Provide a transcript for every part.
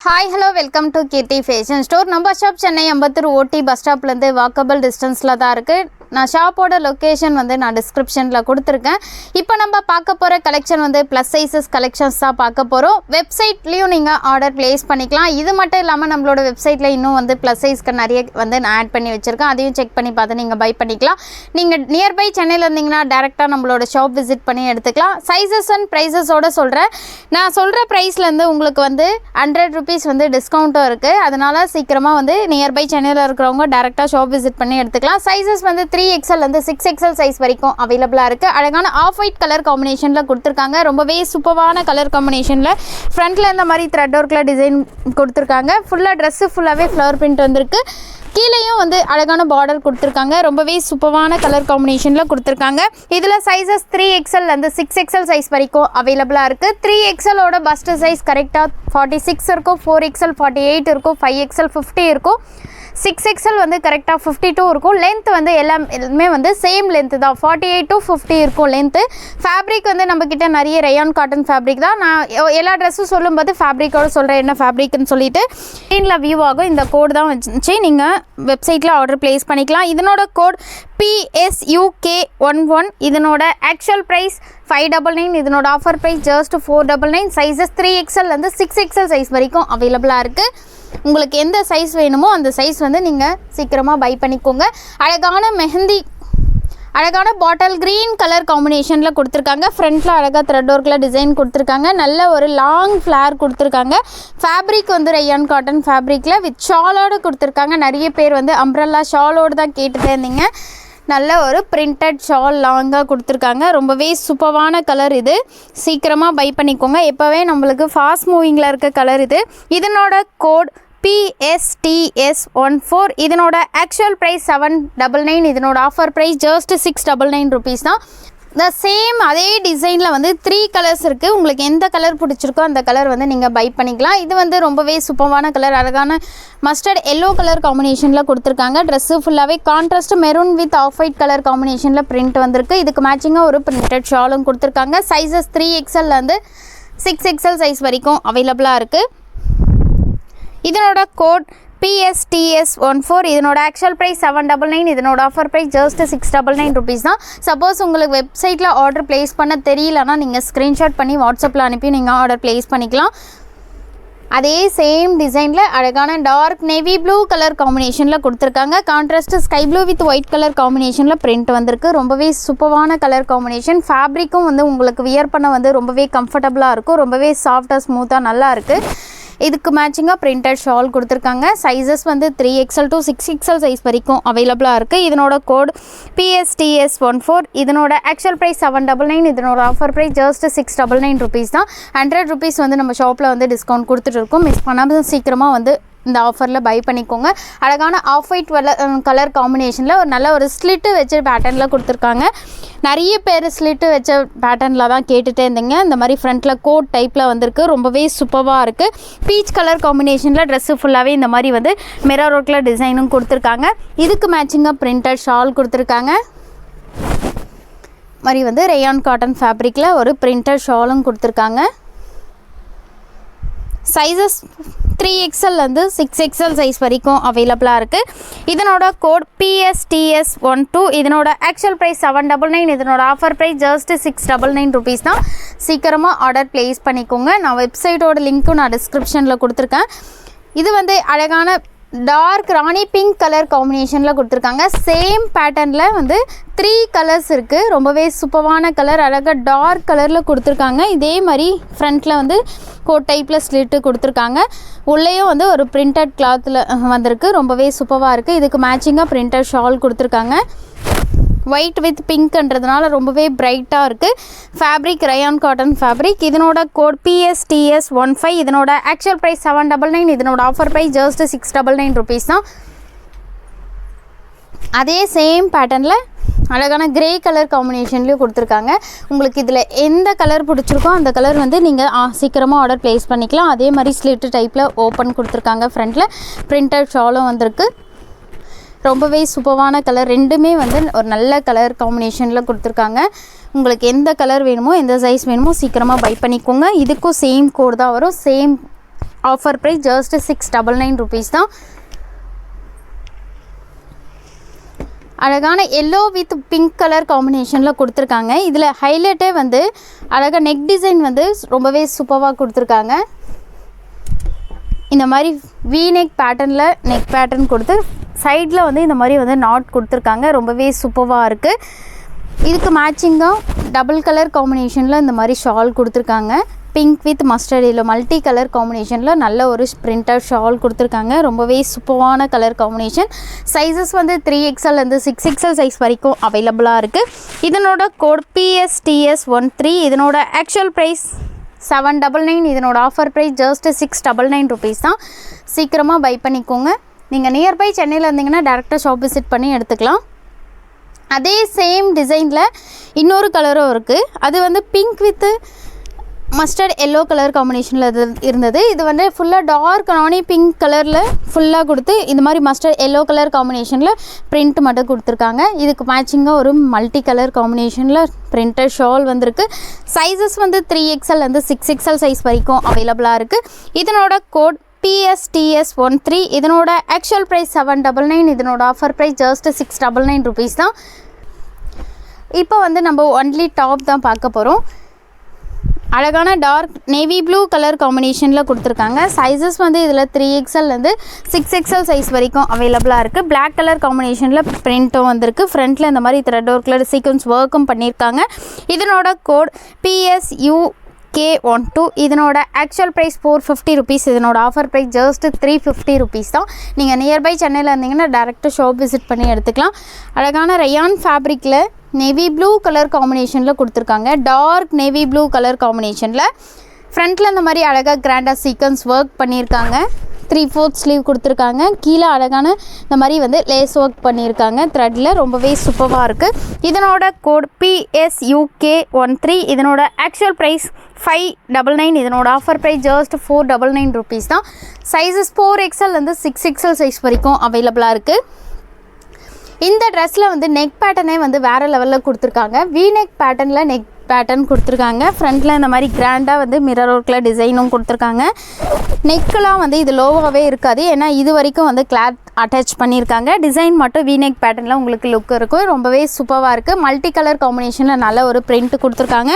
Hi, hello, welcome to Kirti Fashion Store. Number shop Chennai Ambattur OT bus stop lende walkable distance la da irukku. நான் ஷாப்போட location வந்து நான் டிஸ்கிரிப்ஷனில் கொடுத்துருக்கேன். இப்போ நம்ம பார்க்க போகிற கலெக்ஷன் வந்து ப்ளஸ் சைஸஸ் கலெக்ஷன்ஸ் தான் பார்க்க போகிறோம். வெப்சைட்லேயும் நீங்கள் ஆர்டர் ப்ளேஸ் பண்ணிக்கலாம். இது மட்டும் இல்லாமல் நம்மளோட வெப்சைட்டில் இன்னும் வந்து ப்ளஸ் சைஸ்க்கு நிறைய வந்து நான் ஆட் பண்ணி வச்சுருக்கேன். அதையும் செக் பண்ணி பார்த்து நீங்கள் பை பண்ணிக்கலாம். நீங்கள் நியர்பை சென்னையில் இருந்தீங்கன்னா டேரெக்டாக நம்மளோட ஷாப் விசிட் பண்ணி எடுத்துக்கலாம். சைஸஸ் அண்ட் ப்ரைஸஸோடு சொல்கிறேன். நான் சொல்கிற ப்ரைஸ்லேருந்து உங்களுக்கு வந்து 100 rupees வந்து டிஸ்கவுண்ட்டும் இருக்குது. அதனால் சீக்கிரமாக வந்து நியர்பை சென்னையில் இருக்கிறவங்க டேரெக்டாக ஷாப் விசிட் பண்ணி எடுத்துக்கலாம். சைஸஸ் வந்து 3XL வந்து 6XL சைஸ் வரைக்கும் அவைலபிளாக இருக்குது. அழகான ஆஃப் ஒயிட் கலர் காம்பினேஷனில் கொடுத்துருக்காங்க. ரொம்பவே சூப்பரான கலர் காம்பினேஷனில் ஃப்ரண்ட்டில் இந்த மாதிரி த்ரெட் ஒர்க்கில் டிசைன் கொடுத்துருக்காங்க. ஃபுல்லாக ட்ரெஸ்ஸு ஃபுல்லாகவே ஃப்ளவர் பிரிண்ட் வந்திருக்கு. கீழேயும் வந்து அழகான பார்டர் கொடுத்துருக்காங்க. ரொம்பவே சூப்பரான கலர் காம்பினேஷனில் கொடுத்துருக்காங்க. இதில் சைஸஸ் 3XL வந்து 6XL சைஸ் வரைக்கும் அவைலபிளாக இருக்குது. 3XLோட பஸ்ட்டு சைஸ் கரெக்டாக 46 இருக்கும், 4XL 48 இருக்கும், 5XL 50 இருக்கும், 6XL வந்து கரெக்டாக 52 இருக்கும். லென்த் வந்து எல்லாமே வந்து சேம் லென்த்து தான், 48 to 50 இருக்கும் லென்த்து. ஃபேப்ரிக் வந்து நம்மக்கிட்ட நிறைய ரயான் காட்டன் ஃபேப்ரிக் தான். நான் எல்லா ட்ரெஸ்ஸும் சொல்லும்போது ஃபேப்ரிக்கோடு சொல்கிறேன் என்ன ஃபேப்ரிக்னு சொல்லிட்டு ஸ்க்ரீனில் வியூ ஆகும். இந்த கோட் தான் வச்சு நீங்கள் வெப்சைட்டில் ஆர்டர் ப்ளேஸ் பண்ணிக்கலாம். இதனோட கோட் PSUK11. இதனோட ஆக்சுவல் ப்ரைஸ் 599. இதனோட offer price just 499. Sizes 3XL வந்து 6XL சைஸ் வரைக்கும் அவைலபிளாக இருக்குது. உங்களுக்கு எந்த சைஸ் வேணுமோ அந்த சைஸ் வந்து நீங்கள் சீக்கிரமாக பை பண்ணிக்கோங்க. அழகான பாட்டில் க்ரீன் கலர் காம்பினேஷனில் கொடுத்துருக்காங்க. ஃப்ரண்ட்டில் அழகாக த்ரெட் ஒர்க்கில் டிசைன் கொடுத்துருக்காங்க. நல்ல ஒரு லாங் ஃப்ளார் கொடுத்துருக்காங்க. ஃபேப்ரிக் வந்து ரயான் காட்டன் ஃபேப்ரிக்கில் வித் ஷாலோடு கொடுத்துருக்காங்க. நிறைய பேர் வந்து அம்ப்ரெல்லா ஷாலோடு தான் கேட்டுகிட்டே இருந்தீங்க. நல்ல ஒரு பிரிண்டட் ஷால் லாங்காக கொடுத்துருக்காங்க. ரொம்பவே சூப்பரான கலர் இது. சீக்கிரமாக பை பண்ணிக்கோங்க. எப்போவே நம்மளுக்கு ஃபாஸ்ட் மூவிங்கில் இருக்க கலர் இது. இதனோட கோட் PSTS14. இதனோட ஆக்சுவல் ப்ரைஸ் 799. இதனோட ஆஃபர் ப்ரைஸ் ஜஸ்ட் 699 rupees தான். த சேம் அதே டிசைனில் வந்து 3 கலர்ஸ் இருக்குது. உங்களுக்கு எந்த கலர் பிடிச்சிருக்கோ அந்த கலர் வந்து நீங்கள் பை பண்ணிக்கலாம். இது வந்து ரொம்பவே சூப்பரான கலர். அழகான மஸ்டர்ட் எல்லோ கலர் காம்பினேஷனில் கொடுத்துருக்காங்க. ட்ரெஸ்ஸு ஃபுல்லாகவே contrast maroon with off white colour காம்பினேஷனில் பிரிண்ட் வந்திருக்கு. இதுக்கு மேட்சிங்காக ஒரு பிரிண்டட் ஷாலும் கொடுத்துருக்காங்க. சைஸஸ் 3XL வந்து 6XL சைஸ் வரைக்கும் அவைலபிளாக இருக்குது. இதனோட கோட் PSTS14. இதனோட ஆக்சுவல் ப்ரைஸ் 799. இதனோட ஆஃபர் ப்ரைஸ் ஜஸ்ட் 699 rupees தான். சப்போஸ் உங்களுக்கு வெப்சைட்டில் ஆர்டர் ப்ளேஸ் பண்ண தெரியலன்னா நீங்கள் ஸ்க்ரீன்ஷாட் பண்ணி வாட்ஸ்அப்பில் அனுப்பி நீங்கள் ஆர்டர் ப்ளேஸ் பண்ணிக்கலாம். அதே சேம் டிசைனில் அழகான டார்க் நேவி ப்ளூ கலர் காம்பினேஷனில் கொடுத்துருக்காங்க. Contrast sky blue with white colour காம்பினேஷனில் பிரிண்ட் வந்திருக்கு. ரொம்பவே சூப்பரான கலர் காம்பினேஷன். ஃபேப்ரிக்கும் வந்து உங்களுக்கு வியர் பண்ண வந்து ரொம்பவே கம்ஃபர்டபுளாக இருக்கும். ரொம்பவே சாஃப்டாக ஸ்மூத்தாக நல்லா இருக்குது. இதுக்கு மேட்சிங்காக பிரிண்டட் ஷால் கொடுத்துருக்காங்க. சைஸஸ் வந்து 3XL to 6XL சைஸ் வரைக்கும் அவைலபிளாக இருக்குது. இதனோட கோட் PSTS14. இதனோட ஆக்சுவல் ப்ரைஸ் 799. இதனோட ஆஃபர் ப்ரைஸ் ஜஸ்ட் 699 rupees தான். 100 rupees வந்து நம்ம ஷாப்பில் வந்து டிஸ்கவுண்ட் கொடுத்துட்ருக்கோம். மிஸ் பண்ணாமல் சீக்கிரமாக வந்து இந்த ஆஃபரில் பை பண்ணிக்கோங்க. அழகான ஆஃப் ஒயிட் கலர் காம்பினேஷனில் ஒரு நல்ல ஒரு ஸ்லிட்டு வச்ச பேட்டர்னில் கொடுத்துருக்காங்க. நிறைய பேர் ஸ்லிட்டு வச்ச பேட்டர்னில் தான் கேட்டுகிட்டே இருந்தீங்க. இந்த மாதிரி ஃப்ரண்ட்டில் கோட் டைப்பில் வந்திருக்கு. ரொம்பவே சூப்பராக இருக்குது. பீச் கலர் காம்பினேஷனில் ட்ரெஸ்ஸு ஃபுல்லாகவே இந்த மாதிரி வந்து மிரர் ஒர்க்கில் டிசைனும் கொடுத்துருக்காங்க. இதுக்கு மேட்சிங்காக பிரிண்டட் ஷால் கொடுத்துருக்காங்க. மாதிரி வந்து ரயான் காட்டன் ஃபேப்ரிக்கில் ஒரு பிரிண்டட் ஷாலும் கொடுத்துருக்காங்க. சைஸஸ் 3XL வந்து 6XL சைஸ் வரைக்கும் அவைலபிளாக இருக்குது. இதனோட கோட் PSTS12. இதனோட ஆக்சுவல் ப்ரைஸ் 799. இதனோட ஆஃபர் ப்ரைஸ் ஜஸ்ட் 699 rupees தான். சீக்கிரமாக ஆர்டர் ப்ளேஸ் பண்ணிக்கோங்க. நான் வெப்சைட்டோட லிங்க்கும் நான் டிஸ்கிரிப்ஷனில் கொடுத்துருக்கேன். இது வந்து அழகான டார்க் ராணி பிங்க் கலர் காம்பினேஷனில் கொடுத்துருக்காங்க. சேம் பேட்டர்னில் வந்து 3 கலர்ஸ் இருக்குது. ரொம்பவே சூப்பரான கலர். அழகாக டார்க் கலரில் கொடுத்துருக்காங்க. இதே மாதிரி ஃப்ரண்ட்டில் வந்து கோட் டைப்பில் ஸ்லிட்டு கொடுத்துருக்காங்க. உள்ளேயும் வந்து ஒரு பிரிண்டட் கிளாத்தில் வந்திருக்கு. ரொம்பவே சூப்பராக இருக்குது. இதுக்கு மேட்சிங்காக பிரிண்டட் ஷால் கொடுத்துருக்காங்க. ஒயிட் வித் பிங்க்ன்றதுனால ரொம்பவே பிரைட்டாக இருக்குது. Fabric rayon cotton fabric. இதனோட கோட் PSTS15. இதனோட ஆக்சுவல் ப்ரைஸ் 799. இதனோட ஆஃபர் ப்ரைஸ் ஜஸ்ட் 699 rupees தான். அதே சேம் பேட்டர்னில் அழகான கிரே கலர் காம்பினேஷன்லேயும் கொடுத்துருக்காங்க. உங்களுக்கு இதில் எந்த கலர் பிடிச்சிருக்கோ அந்த கலர் வந்து நீங்கள் சீக்கிரமாக ஆர்டர் ப்ளேஸ் பண்ணிக்கலாம். அதே மாதிரி ஸ்லிட்டு டைப்பில் ஓப்பன் கொடுத்துருக்காங்க. ஃப்ரண்ட்டில் பிரிண்டட் ஷாலும் வந்திருக்கு. ரொம்பவே சூப்பரான கலர். ரெண்டுமே வந்து ஒரு நல்ல கலர் காம்பினேஷனில் கொடுத்துருக்காங்க. உங்களுக்கு எந்த கலர் வேணுமோ எந்த சைஸ் வேணுமோ சீக்கிரமாக பை பண்ணிக்கோங்க. இதுக்கும் சேம் கோட் தான் வரும். Same offer price just 699 rupees தான். அழகான எல்லோ வித் பிங்க் கலர் காம்பினேஷனில் கொடுத்துருக்காங்க. இதில் ஹைலைட்டே வந்து அழகாக நெக் டிசைன் வந்து ரொம்பவே சூப்பராக கொடுத்துருக்காங்க. இந்த மாதிரி வி நெக் பேட்டர்னில் நெக் பேட்டர்ன் கொடுத்து சைடில் வந்து இந்த மாதிரி வந்து நாட் கொடுத்துருக்காங்க. ரொம்பவே சூப்பராக இருக்குது. இதுக்கு மேட்சிங்காக டபுள் கலர் காம்பினேஷனில் இந்த மாதிரி ஷால் கொடுத்துருக்காங்க. Pink with mustard yellow multi colour காம்பினேஷனில் நல்ல ஒரு பிரிண்டர் ஷால் கொடுத்துருக்காங்க. ரொம்பவே சூப்பரான கலர் காம்பினேஷன். சைஸஸ் வந்து 3XLலேருந்து 6XL சைஸ் வரைக்கும் அவைலபிளாக இருக்குது. இதனோட கோட் PSTS13. இதனோட ஆக்சுவல் ப்ரைஸ் 799. இதனோட ஆஃபர் ப்ரைஸ் ஜஸ்ட் 699 rupees தான். சீக்கிரமாக பை பண்ணிக்கோங்க. நீங்கள் நியர்பை சென்னையில் இருந்தீங்கன்னா டேரெக்டாக ஷாப் விசிட் பண்ணி எடுத்துக்கலாம். அதே சேம் டிசைனில் இன்னொரு கலரும் இருக்குது. அது வந்து pink with mustard yellow colour காம்பினேஷனில் இருந்தது. இது வந்து ஃபுல்லாக டார்க் ராணி பிங்க் கலரில் ஃபுல்லாக கொடுத்து இந்த மாதிரி மஸ்டர்ட் எல்லோ கலர் காம்பினேஷனில் பிரிண்ட் மட்டும் கொடுத்துருக்காங்க. இதுக்கு மேட்சிங்காக ஒரு மல்டி கலர் காம்பினேஷனில் பிரிண்டட் ஷால் வந்திருக்கு. சைஸஸ் வந்து 3XLலேருந்து 6XL சைஸ் வரைக்கும் அவைலபிளாக இருக்குது. இதனோட கோட் PSTS13. இதனோட ஆக்சுவல் ப்ரைஸ் 799. இதனோட ஆஃபர் ப்ரைஸ் ஜஸ்ட் 699 rupees தான். இப்போ வந்து நம்ம ஒன்லி டாப் தான் பார்க்க போகிறோம். அழகான டார்க் நேவி ப்ளூ கலர் காம்பினேஷனில் கொடுத்துருக்காங்க. சைஸஸ் வந்து இதில் 3XLலேருந்து 6XL சைஸ் வரைக்கும் அவைலபிளாக இருக்குது. பிளாக் கலர் காம்பினேஷனில் பிரிண்ட்டும் வந்திருக்கு. ஃப்ரண்ட்டில் இந்த மாதிரி த்ரெட் ஒர்க்கில் சீக்வன்ஸ் ஒர்க்கும் பண்ணியிருக்காங்க. இதனோட கோட் PSUK12. இதனோட ஆக்சுவல் ப்ரைஸ் 450 rupees. இதனோட ஆஃபர் ப்ரைஸ் ஜஸ்ட் 350 rupees தான். நீங்கள் நியர்பை சென்னையில் இருந்தீங்கன்னா டேரெக்டாக ஷாப் விசிட் பண்ணி எடுத்துக்கலாம். அழகான ரயான் ஃபேப்ரிக்கில் நேவி ப்ளூ கலர் காம்பினேஷனில் கொடுத்துருக்காங்க. டார்க் நேவி ப்ளூ கலர் காம்பினேஷனில் ஃப்ரண்ட்டில் இந்த மாதிரி அழகாக கிராண்டாக சீக்வன்ஸ் ஒர்க் பண்ணியிருக்காங்க. 3/4 ஸ்லீவ் கொடுத்துருக்காங்க. கீழே அழகான இந்த மாதிரி வந்து லேஸ் ஒர்க் பண்ணியிருக்காங்க த்ரெட்டில். ரொம்பவே சூப்பராக இருக்குது. இதனோட கோட் PSUK13. இதனோட ஆக்சுவல் ப்ரைஸ் 599. இதனோட ஆஃபர் ப்ரைஸ் ஜஸ்ட் 499 rupees தான். சைஸஸ் 4XLலேருந்து 6XL சைஸ் வரைக்கும் அவைலபிளாக இருக்குது. இந்த ட்ரெஸ்ஸில் வந்து நெக் பேட்டர்னே வந்து வேறு லெவலில் கொடுத்துருக்காங்க. வி நெக் பேட்டர்னில் நெக் பேட்டர்ன் கொடுத்துருக்காங்க. ஃப்ரண்ட்டில் இந்த மாதிரி கிராண்டாக வந்து மிரர் ஒர்க்கில் டிசைனும் கொடுத்துருக்காங்க. நெக்கெலாம் வந்து இது லோவாகவே இருக்காது. ஏன்னா இது வரைக்கும் வந்து கிளாத் அட்டாச் பண்ணியிருக்காங்க. டிசைன் மட்டும் வி நெக் பேட்டர்னில் உங்களுக்கு லுக் இருக்கும். ரொம்பவே சூப்பராக இருக்குது. மல்டி கலர் காம்பினேஷனில் நல்ல ஒரு பிரிண்ட் கொடுத்துருக்காங்க.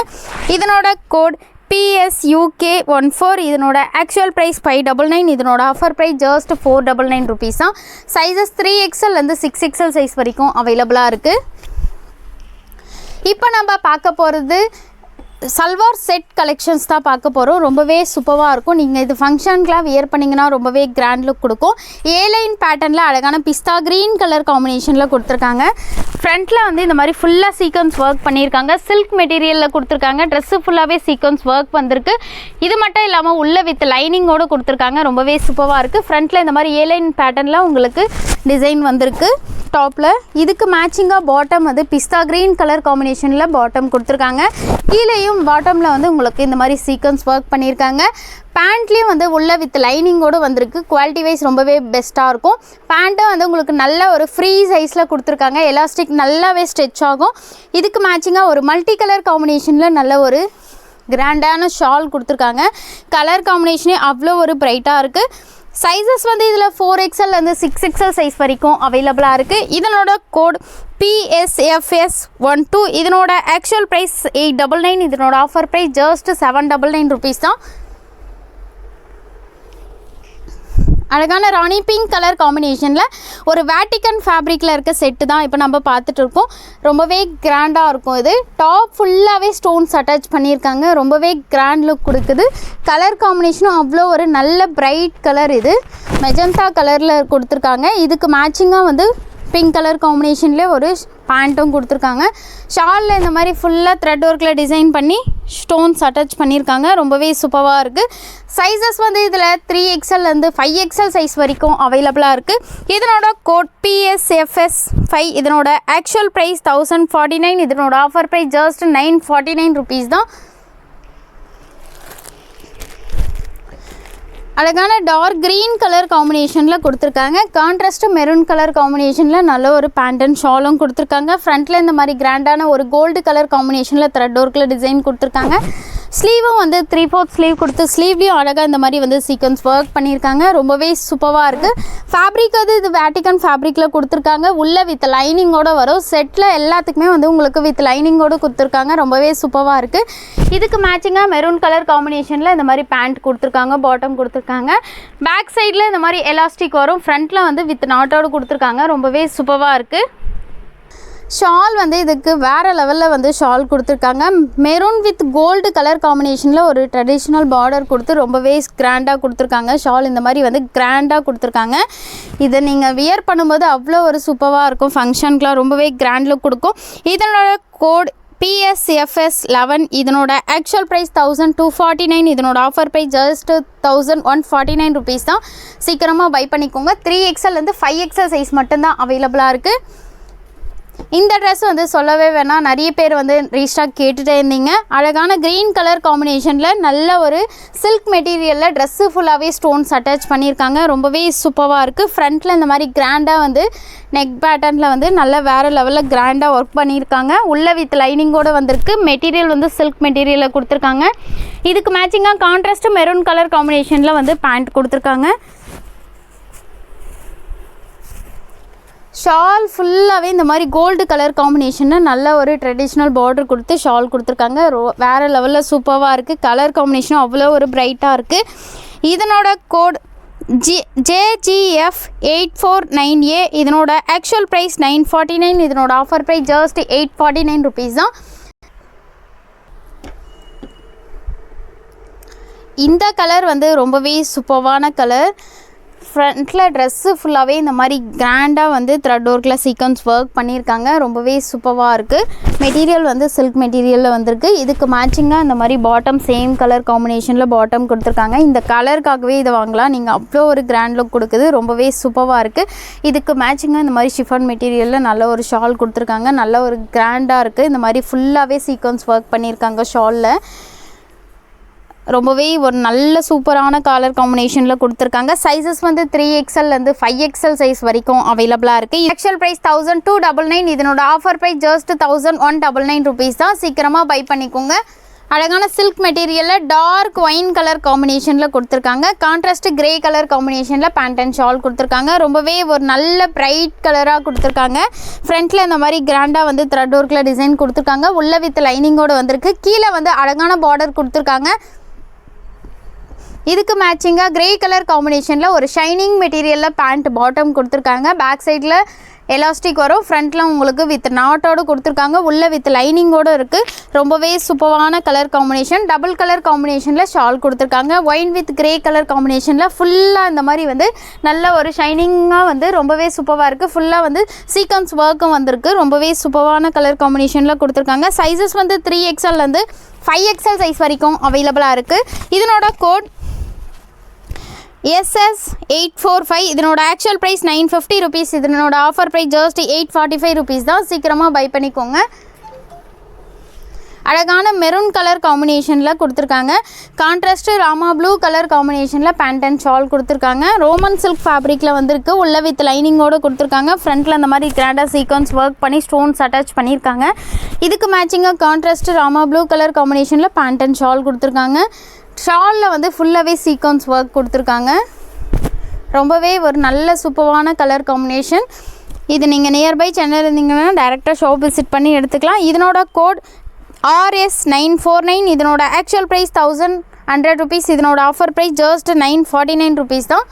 இதனோட கோட் PSUK14. இதனோட ஆக்சுவல் ப்ரைஸ் 599. இதனோட ஆஃபர் ப்ரைஸ் ஜஸ்ட் 499 rupees தான். சைஸஸ் 3XLலேருந்து 6XL சைஸ் வரைக்கும் அவைலபிளாக இருக்குது. இப்போ நம்ம பார்க்க போகிறது சல்வார் செட் கலெக்ஷன்ஸ் தான் பார்க்க போகிறோம். ரொம்பவே சூப்பராக இருக்கும். நீங்கள் இது ஃபங்க்ஷனுக்குலாம் வியர் பண்ணிங்கன்னா ரொம்பவே கிராண்ட் லுக் கொடுக்கும். ஏலைன் பேட்டர்னில் அழகான பிஸ்தா க்ரீன் கலர் காம்பினேஷனில் கொடுத்துருக்காங்க. ஃப்ரண்ட்டில் வந்து இந்த மாதிரி ஃபுல்லாக சீக்வன்ஸ் ஒர்க் பண்ணியிருக்காங்க. சில்க் மெட்டீரியலில் கொடுத்துருக்காங்க. ட்ரெஸ்ஸு ஃபுல்லாகவே சீக்வன்ஸ் ஒர்க் வந்திருக்கு. இது மட்டும் இல்லாமல் உள்ள வித் லைனிங்கோடு கொடுத்துருக்காங்க. ரொம்பவே சூப்பராக இருக்குது. ஃப்ரண்ட்டில் இந்த மாதிரி ஏலைன் பேட்டர்னில் உங்களுக்கு டிசைன் வந்திருக்கு டாப்பில். இதுக்கு மேட்சிங்காக பாட்டம் வந்து பிஸ்தா க்ரீன் கலர் காம்பினேஷனில் பாட்டம் கொடுத்துருக்காங்க. கீழேயும் பாட்டமில் வந்து உங்களுக்கு இந்த மாதிரி சீக்வன்ஸ் ஒர்க் பண்ணியிருக்காங்க. பேண்ட்லேயும் வந்து உள்ள வித் லைனிங்கோடு வந்திருக்கு. குவாலிட்டி வைஸ் ரொம்பவே பெஸ்ட்டாக இருக்கும். பேண்ட்டும் வந்து உங்களுக்கு நல்ல ஒரு ஃப்ரீ சைஸில் கொடுத்துருக்காங்க. எலாஸ்டிக் நல்லாவே ஸ்ட்ரெச் ஆகும். இதுக்கு மேட்சிங்காக ஒரு மல்டி கலர் காம்பினேஷனில் நல்ல ஒரு கிராண்டான ஷால் கொடுத்துருக்காங்க. கலர் காம்பினேஷனே அவ்வளோ ஒரு பிரைட்டாக இருக்குது. சைஸஸ் வந்து இதில் 4XLலேருந்து 6XL சைஸ் வரைக்கும் அவைலபிளாக இருக்குது. இதனோட கோட் PSFS12. இதனோட ஆக்சுவல் ப்ரைஸ் 899. இதனோட ஆஃபர் ப்ரைஸ் ஜஸ்ட் 799 rupees தான். அழகான ராணி பிங்க் கலர் காம்பினேஷனில் ஒரு வேட்டிக்கன் ஃபேப்ரிக்கில் இருக்க செட்டு தான் இப்போ நம்ம பார்த்துட்டு இருக்கோம். ரொம்பவே கிராண்டாக இருக்கும். இது டாப் ஃபுல்லாகவே ஸ்டோன்ஸ் அட்டாச் பண்ணியிருக்காங்க. ரொம்பவே கிராண்ட் லுக் கொடுக்குது. கலர் காம்பினேஷனும் அவ்வளோ ஒரு நல்ல பிரைட் கலர். இது மெஜந்தா கலரில் கொடுத்துருக்காங்க. இதுக்கு மேட்சிங்காக வந்து பிங்க் கலர் காம்பினேஷன்லேயே ஒரு பேண்ட்டும் கொடுத்துருக்காங்க. ஷாலில் இந்த மாதிரி ஃபுல்லாக த்ரெட் ஒர்க்கில் டிசைன் பண்ணி ஸ்டோன்ஸ் அட்டாச் பண்ணியிருக்காங்க. ரொம்பவே சூப்பராக இருக்குது. சைஸஸ் வந்து இதில் 3XLலேருந்து 5XL சைஸ் வரைக்கும் அவைலபிளாக இருக்குது. இதனோட கோட் PSFS5. இதனோட ஆக்சுவல் ப்ரைஸ் 1049. இதனோட ஆஃபர் ப்ரைஸ் ஜஸ்ட் 949 rupees தான். அழகான டார்க் க்ரீன் கலர் காம்பினேஷனில் கொடுத்துருக்காங்க. கான்ட்ராஸ்ட் மெரூன் கலர் காம்பினேஷனில் நல்ல ஒரு பேண்ட் அண்ட் ஷாலும் கொடுத்துருக்காங்க. ஃப்ரண்ட்டில் இந்த மாதிரி கிராண்டான ஒரு கோல்டு கலர் காம்பினேஷனில் த்ரெட் ஒர்க்கில் டிசைன் கொடுத்துருக்காங்க. ஸ்லீவும் வந்து 3/4 ஸ்லீவ் கொடுத்து ஸ்லீவ்லேயும் அழகாக இந்த மாதிரி வந்து சீக்வன்ஸ் ஒர்க் பண்ணியிருக்காங்க. ரொம்பவே சூப்பராக இருக்குது. ஃபேப்ரிக் வந்து இது வேட்டிகன் ஃபேப்ரிக்கில் கொடுத்துருக்காங்க. உள்ளே வித் லைனிங்கோடு வரும். செட்டில் எல்லாத்துக்குமே வந்து உங்களுக்கு வித் லைனிங்கோடு கொடுத்துருக்காங்க. ரொம்பவே சூப்பராக இருக்குது. இதுக்கு மேட்சிங்காக மெரூன் கலர் காம்பினேஷனில் இந்த மாதிரி பேண்ட் கொடுத்துருக்காங்க, பாட்டம் கொடுத்துருக்காங்க. பேக் சைடில் இந்த மாதிரி எலாஸ்டிக் வரும். ஃப்ரண்ட்டில் வந்து வித் நாட்டோடு கொடுத்துருக்காங்க. ரொம்பவே சூப்பராக இருக்குது. ஷால் வந்து இதுக்கு வேறு லெவலில் வந்து ஷால் கொடுத்துருக்காங்க. மெரூன் வித் கோல்டு கலர் காம்பினேஷனில் ஒரு ட்ரெடிஷ்னல் பார்டர் கொடுத்து ரொம்பவே கிராண்டாக கொடுத்துருக்காங்க. ஷால் இந்த மாதிரி வந்து கிராண்டாக கொடுத்துருக்காங்க. இதை நீங்கள் வியர் பண்ணும்போது அவ்வளோ ஒரு சூப்பராக இருக்கும். ஃபங்க்ஷனுக்குலாம் ரொம்பவே கிராண்ட் லுக் கொடுக்கும். இதனோட கோட் PSFS11. இதனோட ஆக்சுவல் ப்ரைஸ் 1249. இதனோட ஆஃபர் ப்ரைஸ் ஜஸ்ட் 1149 ருபீஸ் தான். சீக்கிரமாக பை பண்ணிக்கோங்க. 3XL 5XL சைஸ் மட்டும்தான் அவைலபிளாக இருக்குது. இந்த ட்ரெஸ் வந்து சொல்லவே வேணாம், நிறைய பேர் வந்து ரீஸ்டாக் கேட்டுகிட்டே இருந்தீங்க. அழகான க்ரீன் கலர் காம்பினேஷனில் நல்ல ஒரு சில்க் மெட்டீரியலில் ட்ரெஸ்ஸு ஃபுல்லாகவே ஸ்டோன்ஸ் அட்டாச் பண்ணியிருக்காங்க. ரொம்பவே சூப்பராக இருக்குது. ஃப்ரண்ட்டில் இந்த மாதிரி கிராண்டாக வந்து நெக் பேட்டர்னில் வந்து நல்ல வேறு லெவலில் கிராண்டாக ஒர்க் பண்ணியிருக்காங்க. உள்ள வித் லைனிங்கோடு வந்திருக்கு. மெட்டீரியல் வந்து சில்க் மெட்டீரியலில் கொடுத்துருக்காங்க. இதுக்கு மேட்சிங்காக கான்ட்ராஸ்ட்டு மெரூன் கலர் காம்பினேஷனில் வந்து பேண்ட் கொடுத்துருக்காங்க. ஷால் ஃபுல்லாகவே இந்த மாதிரி கோல்டு கலர் காம்பினேஷனில் நல்ல ஒரு ட்ரெடிஷ்னல் பார்டர் கொடுத்து ஷால் கொடுத்துருக்காங்க. வேறு லெவலில் சூப்பராக இருக்குது. கலர் காம்பினேஷனும் அவ்வளோ ஒரு பிரைட்டாக இருக்குது. இதனோட கோட் JGF 849A. இதனோட ஆக்சுவல் ப்ரைஸ் 949. இதனோட ஆஃபர் ப்ரைஸ் ஜஸ்ட் 849 ருபீஸ் தான். இந்த கலர் வந்து ரொம்பவே சூப்பரான கலர். ஃப்ரண்ட்டில் ட்ரெஸ்ஸு ஃபுல்லாகவே இந்த மாதிரி கிராண்டாக வந்து த்ரெட் ஒர்க்கில் சீக்வன்ஸ் ஒர்க் பண்ணியிருக்காங்க. ரொம்பவே சூப்பராக இருக்குது. மெட்டீரியல் வந்து சில்க் மெட்டீரியலில் வந்திருக்கு. இதுக்கு மேட்சிங்காக இந்த மாதிரி பாட்டம் சேம் கலர் காம்பினேஷனில் பாட்டம் கொடுத்துருக்காங்க. இந்த கலருக்காகவே இதை வாங்கலாம். நீங்கள் அவ்வளோ ஒரு கிராண்ட் லுக் கொடுக்குது. ரொம்பவே சூப்பராக இருக்குது. இதுக்கு மேட்சிங்காக இந்த மாதிரி ஷிஃபான் மெட்டீரியலில் நல்ல ஒரு ஷால் கொடுத்துருக்காங்க. நல்ல ஒரு கிராண்டாக இருக்குது. இந்த மாதிரி ஃபுல்லாகவே சீக்வன்ஸ் ஒர்க் பண்ணியிருக்காங்க ஷாலில். ரொம்பவே ஒரு நல்ல சூப்பரான கலர் காம்பினேஷனில் கொடுத்துருக்காங்க. சைஸஸ் வந்து 3XL 5XL சைஸ் வரைக்கும் அவைலபிளாக இருக்குது. Actual price 1299. இதனோட ஆஃபர் ப்ரைஸ் ஜஸ்ட் 1199 ருபீஸ் தான். சீக்கிரமாக பை பண்ணிக்கோங்க. அழகான சில்க் மெட்டீரியலில் டார்க் ஒயின் கலர் காம்பினேஷனில் கொடுத்துருக்காங்க. கான்ட்ராஸ்ட் கிரே கலர் காம்பினேஷனில் பேண்ட் அண்ட் ஷால் கொடுத்துருக்காங்க. ரொம்பவே ஒரு நல்ல பிரைட் கலராக கொடுத்துருக்காங்க. ஃப்ரண்ட்டில் இந்த மாதிரி கிராண்டாக வந்து த்ரெட் ஒர்க்கில் டிசைன் கொடுத்துருக்காங்க. உள்ள வித் லைனிங்கோடு வந்திருக்கு. கீழே வந்து அழகான பார்டர் கொடுத்துருக்காங்க. இதுக்கு மேட்சிங்காக கிரே கலர் காம்பினேஷனில் ஒரு ஷைனிங் மெட்டீரியலில் பேண்ட் பாட்டம் கொடுத்துருக்காங்க. பேக் சைடில் எலாஸ்டிக் வரும். ஃப்ரண்ட்டில் உங்களுக்கு வித் நாட்டோடு கொடுத்துருக்காங்க. உள்ளே வித் லைனிங்கோடு இருக்குது. ரொம்பவே சூப்பரான கலர் காம்பினேஷன். டபுள் கலர் காம்பினேஷனில் ஷால் கொடுத்துருக்காங்க. ஒயின் வித் கிரே கலர் காம்பினேஷனில் ஃபுல்லாக இந்த மாதிரி வந்து நல்ல ஒரு ஷைனிங்காக வந்து ரொம்பவே சூப்பராக இருக்குது. ஃபுல்லாக வந்து சீக்வன்ஸ் ஒர்க்கும் வந்திருக்கு. ரொம்பவே சூப்பரான கலர் காம்பினேஷனில் கொடுத்துருக்காங்க. சைஸஸ் வந்து 3XL 5XL சைஸ் வரைக்கும் அவைலபிளாக இருக்குது. இதனோட கோட் SS845. இதனோட ஆக்சுவல் ப்ரைஸ் 950 ருபீஸ். இதனோட ஆஃபர் ப்ரைஸ் ஜஸ்ட் 845 ருபீஸ் தான். சீக்கிரமாக பை பண்ணிக்கோங்க. அழகான மெரூன் கலர் காம்பினேஷனில் கொடுத்துருக்காங்க. கான்ட்ராஸ்ட்டு ராமா ப்ளூ கலர் காம்பினேஷனில் பேண்ட் அண்ட் ஷால் கொடுத்துருக்காங்க. ரோமன் சில்க் ஃபேப்ரிக்கில் வந்திருக்கு. உள்ள வித் லைனிங்கோடு கொடுத்துருக்காங்க. ஃப்ரண்ட்டில் அந்த மாதிரி கிராண்டாக சீக்வன்ஸ் ஒர்க் பண்ணி ஸ்டோன்ஸ் அட்டாச் பண்ணியிருக்காங்க. இதுக்கு மேட்சிங்காக கான்ட்ராஸ்ட்டு ராமா ப்ளூ கலர் காம்பினேஷனில் பேண்ட் அண்ட் ஷால் கொடுத்துருக்காங்க. ஷாலில் வந்து ஃபுல்லாகவே சீக்வன்ஸ் ஒர்க் கொடுத்துருக்காங்க. ரொம்பவே ஒரு நல்ல சூப்பரான கலர் காம்பினேஷன். இது நீங்கள் நியர்பை சென்னை இருந்தீங்கன்னா டைரெக்டாக ஷாப் விசிட் பண்ணி எடுத்துக்கலாம். இதனோட கோட் RS949. இதனோட ஆக்சுவல் ப்ரைஸ் 1100 ருபீஸ். இதனோட ஆஃபர் ப்ரைஸ் ஜஸ்ட் 949 ருபீஸ் தான்.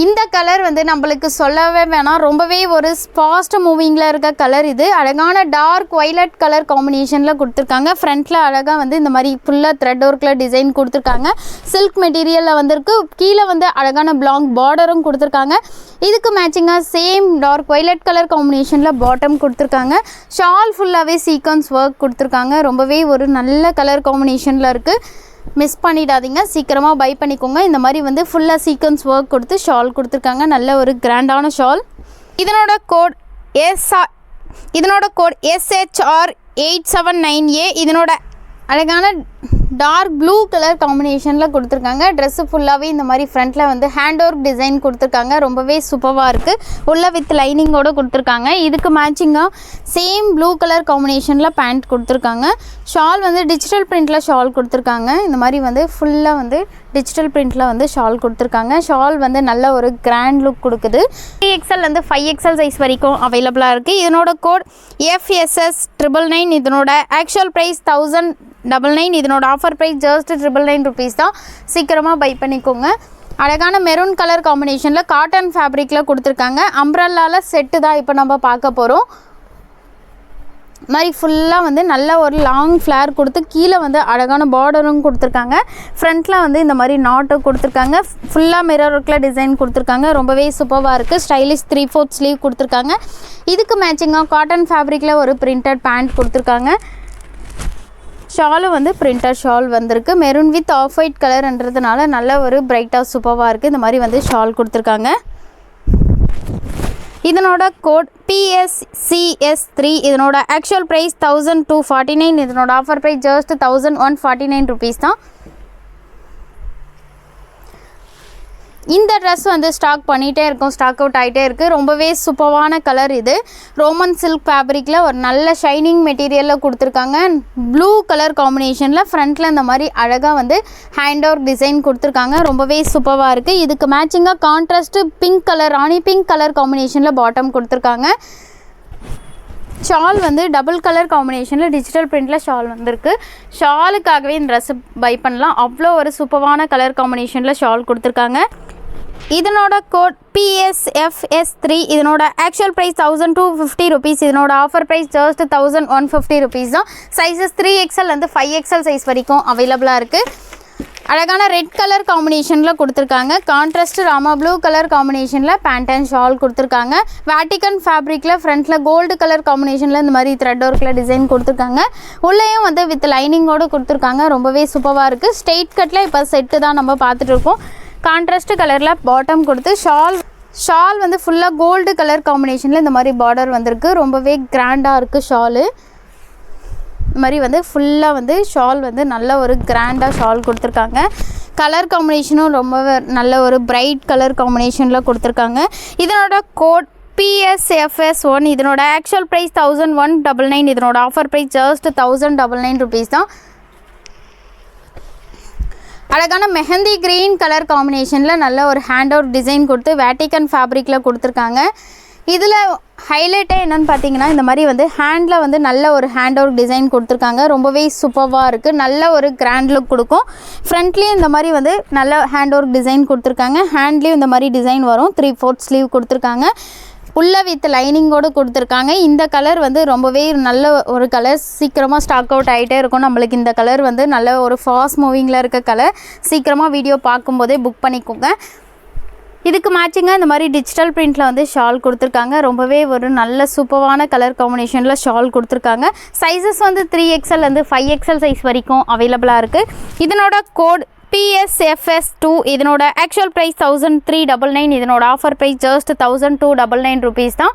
இந்த கலர் வந்து நம்மளுக்கு சொல்லவே வேணாம். ரொம்பவே ஒரு ஃபாஸ்ட் மூவிங்கில் இருக்க கலர் இது. அழகான டார்க் வைலட் கலர் காம்பினேஷனில் கொடுத்துருக்காங்க. ஃப்ரண்ட்டில் அழகாக வந்து இந்த மாதிரி ஃபுல்லாக த்ரெட் ஒர்க்கில் டிசைன் கொடுத்துருக்காங்க. சில்க் மெட்டீரியலில் வந்திருக்கு. கீழே வந்து அழகான பிளாங் பார்டரும் கொடுத்துருக்காங்க. இதுக்கு மேட்சிங்காக சேம் டார்க் வைலட் கலர் காம்பினேஷனில் பாட்டம் கொடுத்துருக்காங்க. ஷால் ஃபுல்லாகவே சீக்வன்ஸ் ஒர்க் கொடுத்துருக்காங்க. ரொம்பவே ஒரு நல்ல கலர் காம்பினேஷனில் இருக்குது. மிஸ் பண்ணிடாதீங்க. சீக்கிரமாக பை பண்ணிக்கோங்க. இந்த மாதிரி வந்து ஃபுல்லாக சீக்வன்ஸ் ஒர்க் கொடுத்து ஷால் கொடுத்துருக்காங்க. நல்ல ஒரு கிராண்டான ஷால். இதனோட கோட் SHR879A. இதனோட அழகான டார்க் ப்ளூ கலர் காம்பினேஷனில் கொடுத்துருக்காங்க. ட்ரெஸ்ஸு ஃபுல்லாகவே இந்த மாதிரி ஃப்ரண்ட்டில் வந்து ஹேண்ட் ஒர்க் டிசைன் கொடுத்துருக்காங்க. ரொம்பவே சூப்பராக இருக்குது. உள்ள வித் லைனிங்கோடு கொடுத்துருக்காங்க. இதுக்கு மேட்சிங்காக சேம் ப்ளூ கலர் காம்பினேஷனில் பேண்ட் கொடுத்துருக்காங்க. ஷால் வந்து டிஜிட்டல் பிரிண்டில் ஷால் கொடுத்துருக்காங்க. இந்த மாதிரி வந்து ஃபுல்லாக வந்து டிஜிட்டல் பிரிண்டில் வந்து ஷால் கொடுத்துருக்காங்க. ஷால் வந்து நல்ல ஒரு கிராண்ட் லுக் கொடுக்குது. 3XL வந்து 5XL சைஸ் வரைக்கும் அவைலபிளாக இருக்குது. இதனோட கோட் FSS999. இதனோட ஆக்சுவல் ப்ரைஸ் 1099. இதனோட ஆஃபர் ப்ரைஸ் ஜஸ்ட் 999 ருபீஸ் தான். சீக்கிரமாக பை பண்ணிக்கோங்க. அழகான மெரூன் கலர் காம்பினேஷனில் காட்டன் ஃபேப்ரிக்கில் கொடுத்துருக்காங்க. அம்ப்ரெல்லாவில் செட்டு தான் இப்போ நம்ம பார்க்க போகிறோம். மாதிரி ஃபுல்லாக வந்து நல்ல ஒரு லாங் ஃப்ளேர் கொடுத்து கீழே வந்து அழகான பார்டரும் கொடுத்துருக்காங்க. ஃப்ரண்ட்டில் வந்து இந்த மாதிரி நாட்டும் கொடுத்துருக்காங்க. ஃபுல்லாக மிரர் ஒர்க்கில் டிசைன் கொடுத்துருக்காங்க. ரொம்பவே சூப்பராக இருக்குது. ஸ்டைலிஷ் 3/4 ஸ்லீவ் கொடுத்துருக்காங்க. இதுக்கு மேட்சிங்காக காட்டன் ஃபேப்ரிக்கில் ஒரு பிரிண்டட் பேண்ட் கொடுத்துருக்காங்க. ஷாலும் வந்து பிரிண்டட் ஷால் வந்திருக்கு. மெரூன் வித் ஆஃப் ஒயிட் கலர்ன்றதுனால நல்ல ஒரு பிரைட்டாக சூப்பராக இருக்குது. இந்த மாதிரி வந்து ஷால் கொடுத்துருக்காங்க. இதனோட கோட் PSCS3. இதனோட ஆக்சுவல் ப்ரைஸ் 1249. இதனோட ஆஃபர் ப்ரைஸ் ஜஸ்ட் 1149 ருபீஸ் தான். இந்த ட்ரெஸ் வந்து ஸ்டாக் பண்ணிகிட்டே இருக்கும். ஸ்டாக் அவுட் ஆகிட்டே இருக்குது. ரொம்பவே சூப்பரான கலர் இது. ரோமன் சில்க் ஃபேப்ரிக்கில் ஒரு நல்ல ஷைனிங் மெட்டீரியலில் கொடுத்துருக்காங்க. ப்ளூ கலர் காம்பினேஷனில் ஃப்ரண்ட்டில் இந்த மாதிரி அழகாக வந்து ஹேண்ட் ஒர்க் டிசைன் கொடுத்துருக்காங்க. ரொம்பவே சூப்பராக இருக்குது. இதுக்கு மேட்சிங்காக கான்ட்ராஸ்ட்டு பிங்க் கலர், ராணி பிங்க் கலர் காம்பினேஷனில் பாட்டம் கொடுத்துருக்காங்க. ஷால் வந்து டபுள் கலர் காம்பினேஷனில் டிஜிட்டல் பிரிண்டில் ஷால் வந்திருக்கு. ஷாலுக்காகவே இந்த ட்ரெஸ்ஸு பை பண்ணலாம். அவ்வளோ ஒரு சூப்பரான கலர் காம்பினேஷனில் ஷால் கொடுத்துருக்காங்க. இதனோட கோட் PSFS3. இதனோட ஆக்சுவல் ப்ரைஸ் 1250 ருபீஸ். இதனோட ஆஃபர் ப்ரைஸ் ஜஸ்ட் 1150 ருபீஸ் தான். சைஸஸ் 3XL வந்து 5XL சைஸ் வரைக்கும் அவைலபிளாக இருக்குது. அழகான ரெட் கலர் காம்பினேஷனில் கொடுத்துருக்காங்க. கான்ட்ராஸ்ட் ராமா ப்ளூ கலர் காம்பினேஷனில் பேண்ட் அண்ட் ஷால் கொடுத்துருக்காங்க. வேட்டிகன் ஃபேப்ரிக்கில் ஃப்ரண்ட்டில் கோல்டு கலர் காம்பினேஷனில் இந்த மாதிரி த்ரெட் ஒர்க்கில் டிசைன் கொடுத்துருக்காங்க. உள்ளேயும் வந்து வித் லைனிங்கோடு கொடுத்துருக்காங்க. ரொம்பவே சூப்பராக இருக்குது. ஸ்ட்ரெயிட் கட்டில் இப்போ செட்டு தான் நம்ம பார்த்துட்டு இருக்கோம். கான்ட்ராஸ்ட் கலரில் பாட்டம் கொடுத்து ஷால் வந்து ஃபுல்லாக கோல்டு கலர் காம்பினேஷனில் இந்த மாதிரி பார்டர் வந்திருக்கு. ரொம்பவே கிராண்டாக இருக்குது ஷாலு. இந்த மாதிரி வந்து ஃபுல்லாக வந்து ஷால் வந்து நல்ல ஒரு கிராண்டாக ஷால் கொடுத்துருக்காங்க. கலர் காம்பினேஷனும் ரொம்ப நல்ல ஒரு பிரைட் கலர் காம்பினேஷனில் கொடுத்துருக்காங்க. இதனோட கோட் PSFS1. இதனோட ஆக்சுவல் ப்ரைஸ் 1199. இதனோட ஆஃபர் ப்ரைஸ் ஜஸ்ட் 1099 ருபீஸ் தான். அழகான மெஹந்தி க்ரீன் கலர் காம்பினேஷனில் நல்ல ஒரு ஹேண்ட் ஒர்க் டிசைன் கொடுத்து வேட்டிகன் ஃபேப்ரிக்கில் கொடுத்துருக்காங்க. இதில் ஹைலைட்டே என்னென்னு பார்த்தீங்கன்னா இந்த மாதிரி வந்து ஹேண்டில் வந்து நல்ல ஒரு ஹேண்ட் ஒர்க் டிசைன் கொடுத்துருக்காங்க. ரொம்பவே சூப்பராக இருக்குது. நல்ல ஒரு கிராண்ட் லுக் கொடுக்கும். ஃப்ரண்ட்லேயும் இந்த மாதிரி வந்து நல்ல ஹேண்ட் ஒர்க் டிசைன் கொடுத்துருக்காங்க. ஹேண்ட்லேயும் இந்த மாதிரி டிசைன் வரும். 3/4 ஸ்லீவ் கொடுத்துருக்காங்க. உள்ள வித் லைனிங்கோடு கொடுத்துருக்காங்க. இந்த கலர் வந்து ரொம்பவே நல்ல ஒரு கலர். சீக்கிரமாக ஸ்டாக் அவுட் ஆகிட்டே இருக்கும். நம்மளுக்கு இந்த கலர் வந்து நல்ல ஒரு ஃபாஸ்ட் மூவிங்கில் இருக்க கலர். சீக்கிரமாக வீடியோ பார்க்கும்போதே புக் பண்ணிக்கோங்க. இதுக்கு மேட்சிங்காக இந்த மாதிரி டிஜிட்டல் பிரிண்டில் வந்து ஷால் கொடுத்துருக்காங்க. ரொம்பவே ஒரு நல்ல சூப்பரான கலர் காம்பினேஷனில் ஷால் கொடுத்துருக்காங்க. சைஸஸ் வந்து 3XL வந்து 5XL சைஸ் வரைக்கும் அவைலபிளாக இருக்குது. இதனோட கோட் PSFS2. இதனோட ஆக்சுவல் ப்ரைஸ் 1399. இதனோட ஆஃபர் ப்ரைஸ் ஜஸ்ட் 1299 ருபீஸ் தான்.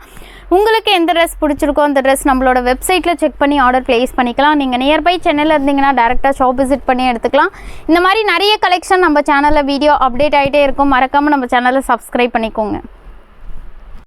உங்களுக்கு எந்த ட்ரெஸ் பிடிச்சிருக்கோ அந்த ட்ரெஸ் நம்மளோட வெப்சைட்டில் செக் பண்ணி ஆர்டர் ப்ளேஸ் பண்ணிக்கலாம். நீங்கள் நியர்பை சென்னையில் இருந்தீங்கன்னா டேரெக்டாக ஷாப் விசிட் பண்ணி எடுத்துக்கலாம். இந்த மாதிரி நிறைய கலெக்ஷன் நம்ம சேனலில் வீடியோ அப்டேட் ஆகிட்டே இருக்கும். மறக்காமல் நம்ம சேனலை சப்ஸ்கிரைப் பண்ணிக்கோங்க.